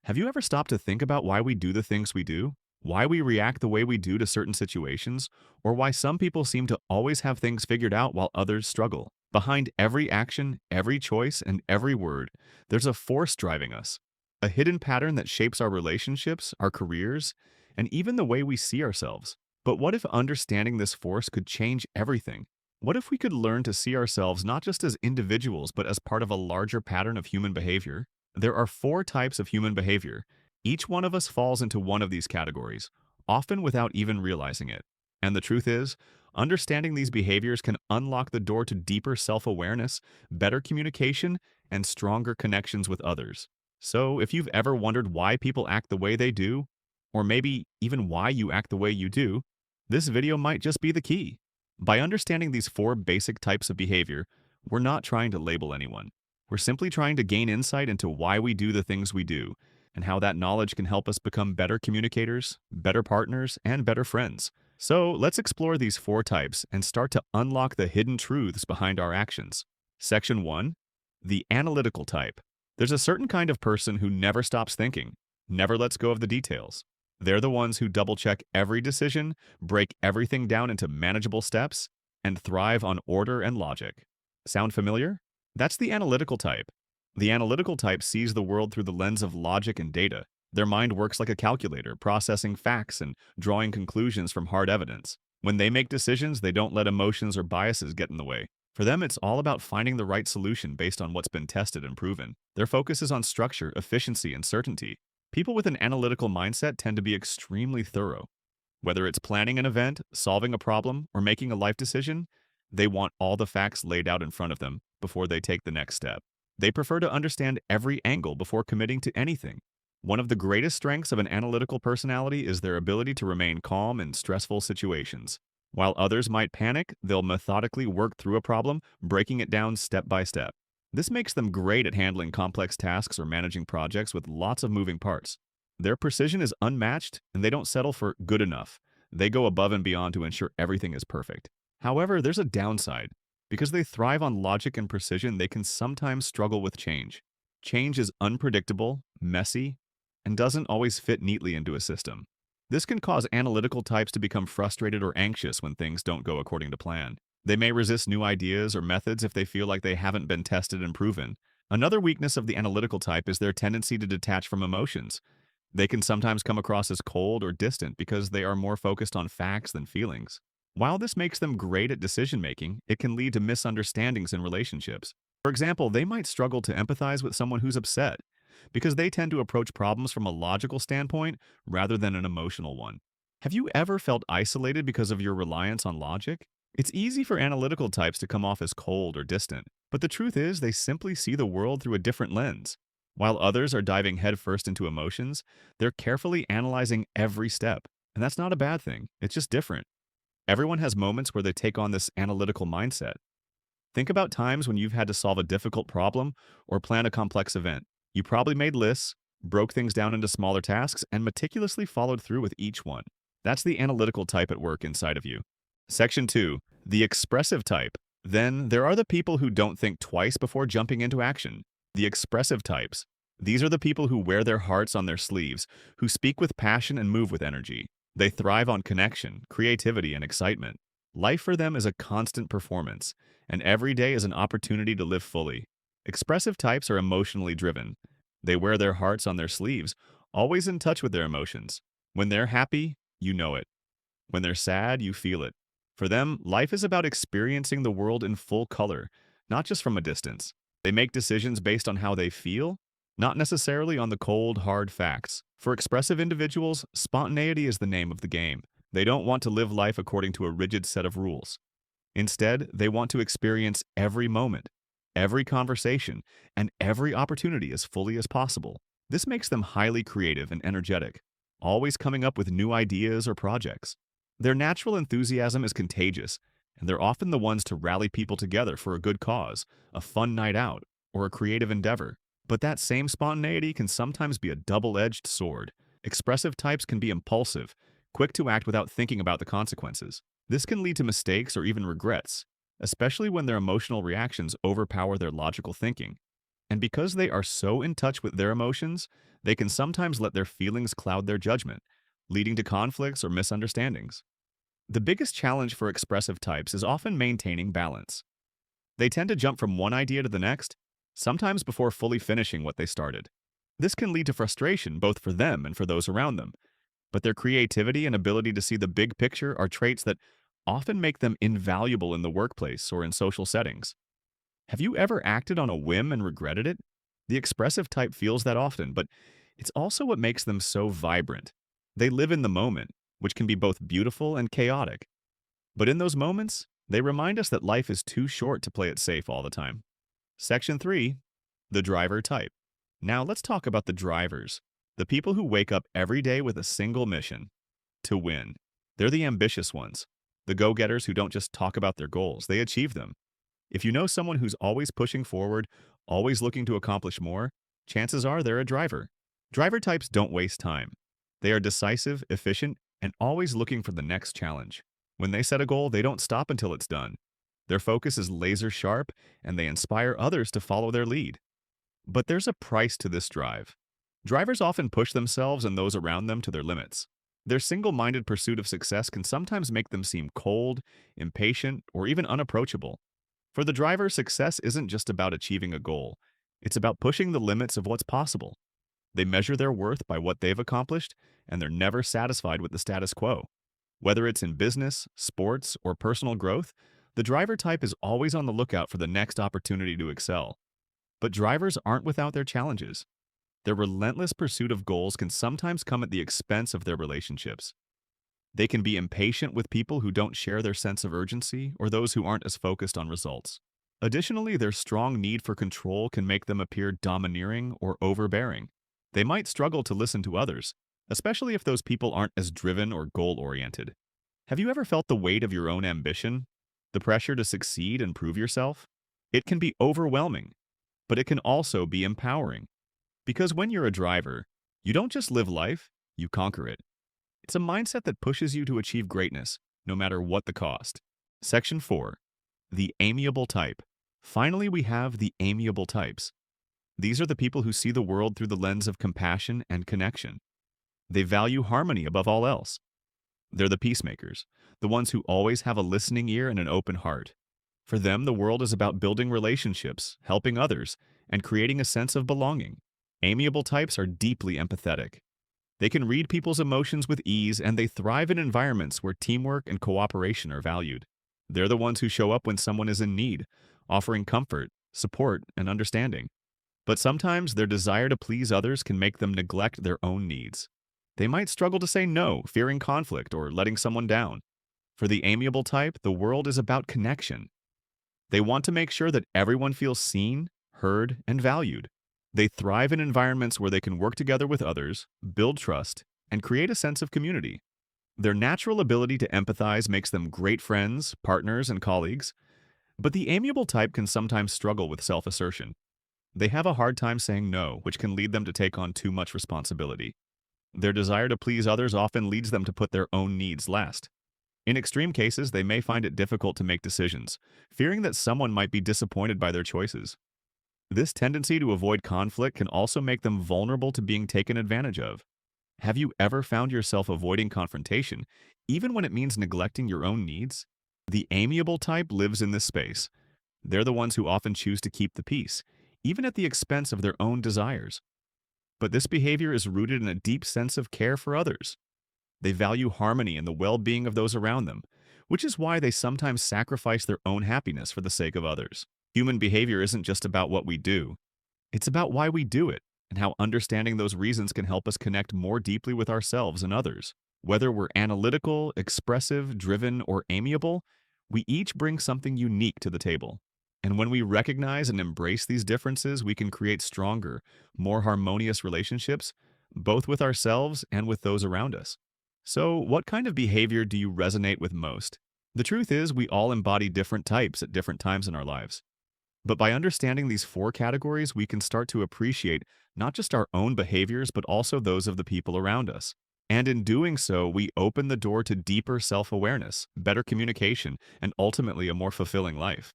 Have you ever stopped to think about why we do the things we do? Why we react the way we do to certain situations? Or why some people seem to always have things figured out while others struggle? Behind every action, every choice, and every word, there's a force driving us. A hidden pattern that shapes our relationships, our careers, and even the way we see ourselves. But what if understanding this force could change everything? What if we could learn to see ourselves not just as individuals, but as part of a larger pattern of human behavior? There are four types of human behavior. Each one of us falls into one of these categories, often without even realizing it. And the truth is, understanding these behaviors can unlock the door to deeper self-awareness, better communication, and stronger connections with others. So, if you've ever wondered why people act the way they do, or maybe even why you act the way you do, this video might just be the key. By understanding these four basic types of behavior, we're not trying to label anyone. We're simply trying to gain insight into why we do the things we do, and how that knowledge can help us become better communicators, better partners, and better friends. So let's explore these four types and start to unlock the hidden truths behind our actions. Section 1. The analytical type. There's a certain kind of person who never stops thinking, never lets go of the details. They're the ones who double-check every decision, break everything down into manageable steps, and thrive on order and logic. Sound familiar? That's the analytical type. The analytical type sees the world through the lens of logic and data. Their mind works like a calculator, processing facts and drawing conclusions from hard evidence. When they make decisions, they don't let emotions or biases get in the way. For them, it's all about finding the right solution based on what's been tested and proven. Their focus is on structure, efficiency, and certainty. People with an analytical mindset tend to be extremely thorough. Whether it's planning an event, solving a problem, or making a life decision, they want all the facts laid out in front of them before they take the next step. They prefer to understand every angle before committing to anything. One of the greatest strengths of an analytical personality is their ability to remain calm in stressful situations. While others might panic, they'll methodically work through a problem, breaking it down step by step. This makes them great at handling complex tasks or managing projects with lots of moving parts. Their precision is unmatched, and they don't settle for good enough. They go above and beyond to ensure everything is perfect. However, there's a downside. Because they thrive on logic and precision, they can sometimes struggle with change. Change is unpredictable, messy, and doesn't always fit neatly into a system. This can cause analytical types to become frustrated or anxious when things don't go according to plan. They may resist new ideas or methods if they feel like they haven't been tested and proven. Another weakness of the analytical type is their tendency to detach from emotions. They can sometimes come across as cold or distant because they are more focused on facts than feelings. While this makes them great at decision-making, it can lead to misunderstandings in relationships. For example, they might struggle to empathize with someone who's upset because they tend to approach problems from a logical standpoint rather than an emotional one. Have you ever felt isolated because of your reliance on logic? It's easy for analytical types to come off as cold or distant, but the truth is they simply see the world through a different lens. While others are diving headfirst into emotions, they're carefully analyzing every step. And that's not a bad thing, it's just different. Everyone has moments where they take on this analytical mindset. Think about times when you've had to solve a difficult problem or plan a complex event. You probably made lists, broke things down into smaller tasks, and meticulously followed through with each one. That's the analytical type at work inside of you. Section 2. The expressive type. Then, there are the people who don't think twice before jumping into action. The expressive types. These are the people who wear their hearts on their sleeves, who speak with passion and move with energy. They thrive on connection, creativity, and excitement. Life for them is a constant performance, and every day is an opportunity to live fully. Expressive types are emotionally driven. They wear their hearts on their sleeves, always in touch with their emotions. When they're happy, you know it. When they're sad, you feel it. For them, life is about experiencing the world in full color, not just from a distance. They make decisions based on how they feel, not necessarily on the cold, hard facts. For expressive individuals, spontaneity is the name of the game. They don't want to live life according to a rigid set of rules. Instead, they want to experience every moment, every conversation, and every opportunity as fully as possible. This makes them highly creative and energetic, always coming up with new ideas or projects. Their natural enthusiasm is contagious, and they're often the ones to rally people together for a good cause, a fun night out, or a creative endeavor. But that same spontaneity can sometimes be a double-edged sword. Expressive types can be impulsive, quick to act without thinking about the consequences. This can lead to mistakes or even regrets, especially when their emotional reactions overpower their logical thinking. And because they are so in touch with their emotions, they can sometimes let their feelings cloud their judgment, leading to conflicts or misunderstandings. The biggest challenge for expressive types is often maintaining balance. They tend to jump from one idea to the next, sometimes before fully finishing what they started. This can lead to frustration both for them and for those around them, but their creativity and ability to see the big picture are traits that often make them invaluable in the workplace or in social settings. Have you ever acted on a whim and regretted it? The expressive type feels that often, but it's also what makes them so vibrant. They live in the moment, which can be both beautiful and chaotic. But in those moments, they remind us that life is too short to play it safe all the time. Section 3, the driver type. Now let's talk about the drivers, the people who wake up every day with a single mission: to win. They're the ambitious ones, the go-getters who don't just talk about their goals, they achieve them. If you know someone who's always pushing forward, always looking to accomplish more, chances are they're a driver. Driver types don't waste time. They are decisive, efficient, and always looking for the next challenge. When they set a goal, they don't stop until it's done. Their focus is laser sharp, and they inspire others to follow their lead. But there's a price to this drive. Drivers often push themselves and those around them to their limits. Their single-minded pursuit of success can sometimes make them seem cold, impatient, or even unapproachable. For the driver, success isn't just about achieving a goal. It's about pushing the limits of what's possible. They measure their worth by what they've accomplished, and they're never satisfied with the status quo. Whether it's in business, sports, or personal growth, the driver type is always on the lookout for the next opportunity to excel. But drivers aren't without their challenges. Their relentless pursuit of goals can sometimes come at the expense of their relationships. They can be impatient with people who don't share their sense of urgency or those who aren't as focused on results. Additionally, their strong need for control can make them appear domineering or overbearing. They might struggle to listen to others, especially if those people aren't as driven or goal-oriented. Have you ever felt the weight of your own ambition? The pressure to succeed and prove yourself? It can be overwhelming, but it can also be empowering. Because when you're a driver, you don't just live life, you conquer it. It's a mindset that pushes you to achieve greatness, no matter what the cost. Section 4. The amiable type. Finally, we have the amiable types. These are the people who see the world through the lens of compassion and connection. They value harmony above all else. They're the peacemakers, the ones who always have a listening ear and an open heart. For them, the world is about building relationships, helping others, and creating a sense of belonging. Amiable types are deeply empathetic. They can read people's emotions with ease, and they thrive in environments where teamwork and cooperation are valued. They're the ones who show up when someone is in need, offering comfort, support, and understanding. But sometimes their desire to please others can make them neglect their own needs. They might struggle to say no, fearing conflict or letting someone down. For the amiable type, the world is about connection. They want to make sure that everyone feels seen, heard, and valued. They thrive in environments where they can work together with others, build trust, and create a sense of community. Their natural ability to empathize makes them great friends, partners, and colleagues. But the amiable type can sometimes struggle with self-assertion. They have a hard time saying no, which can lead them to take on too much responsibility. Their desire to please others often leads them to put their own needs last. In extreme cases, they may find it difficult to make decisions, fearing that someone might be disappointed by their choices. This tendency to avoid conflict can also make them vulnerable to being taken advantage of. Have you ever found yourself avoiding confrontation, even when it means neglecting your own needs? The amiable type lives in this space. They're the ones who often choose to keep the peace, even at the expense of their own desires. But this behavior is rooted in a deep sense of care for others. They value harmony and the well-being of those around them, which is why they sometimes sacrifice their own happiness for the sake of others. Human behavior isn't just about what we do. It's about why we do it, and how understanding those reasons can help us connect more deeply with ourselves and others. Whether we're analytical, expressive, driven, or amiable, we each bring something unique to the table. And when we recognize and embrace these differences, we can create stronger, more harmonious relationships, both with ourselves and with those around us. So, what kind of behavior do you resonate with most? The truth is, we all embody different types at different times in our lives. But by understanding these 4 categories, we can start to appreciate not just our own behaviors, but also those of the people around us. And in doing so, we open the door to deeper self-awareness, better communication, and ultimately a more fulfilling life.